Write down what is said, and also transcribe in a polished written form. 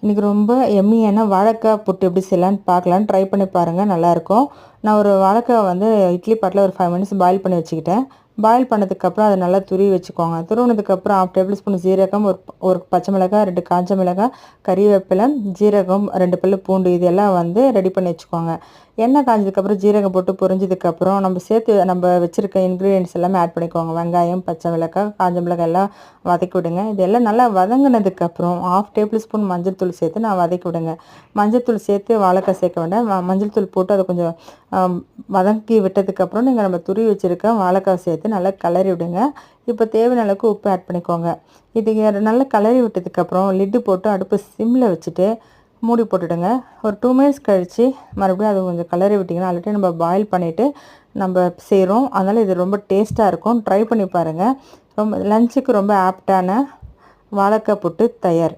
இன்றைக்கி ரொம்ப எம்மியான வாழைக்காய் புட்டு எப்படி செய்யலான்னு பார்க்கலான்னு ட்ரை பண்ணி பாருங்கள், நல்லாயிருக்கும். நான் ஒரு வாழைக்காய் வந்து இட்லி பாட்டில் ஒரு 5 மினிட்ஸ் பாயில் பண்ணி வச்சுக்கிட்டேன். பாயில் பண்ணதுக்கப்புறம் அதை நல்லா துருவி வச்சுக்கோங்க. துருவினதுக்கப்புறம் 1/2 டேபிள் ஸ்பூன் ஜீரகம், ஒரு பச்சை மிளகாய், 2 காஞ்ச மிளகாய், கறிவேப்பிலை, ஜீரகம், 2 பல்லு பூண்டு இதெல்லாம் வந்து ரெடி பண்ணி வச்சுக்கோங்க. எண்ணெய் காஞ்சதுக்கப்புறம் ஜீரகம் போட்டு பொரிஞ்சதுக்கப்புறம் நம்ம வச்சுருக்க இன்க்ரீடியன்ட்ஸ் எல்லாமே ஆட் பண்ணிக்கோங்க. வெங்காயம், பச்சை மிளகாய், காஞ்ச மிளகாய் எல்லாம் வதக்கி விடுங்க. இதெல்லாம் நல்லா வதங்கினதுக்கப்புறம் 1/2 டேபிள் ஸ்பூன் மஞ்சள் தூள் சேர்த்து நான் வதக்கி விடுங்க. மஞ்சள் தூள் சேர்த்து வாழைக்காய் சேர்க்க வேண்டாம். மஞ்சள் தூள் போட்டு அதை கொஞ்சம் வதக்கி விட்டதுக்கப்புறம் நம்ம துருவி வச்சுருக்க வாழைக்காய் சேர்த்து நல்லா கிளறி விடுங்க. இப்போ தேவையான அளவுக்கு உப்பு ஆட் பண்ணிக்கோங்க. இது நல்லா கிளறி விட்டதுக்கப்புறம் லிட்டு போட்டு அடுப்பு சிம்மில் வச்சுட்டு மூடி போட்டுடுங்க. ஒரு 2 மினிட்ஸ் கழித்து மறுபடியும் அதை கொஞ்சம் கிளறி விட்டிங்கன்னா ஆல்ரெடி நம்ம பாயில் பண்ணிவிட்டு நம்ம செய்கிறோம். அதனால் இது ரொம்ப டேஸ்ட்டாக இருக்கும். ட்ரை பண்ணி பாருங்கள். லஞ்சுக்கு ரொம்ப ஆப்டான வாழைக்காய் புட்டு தயார்.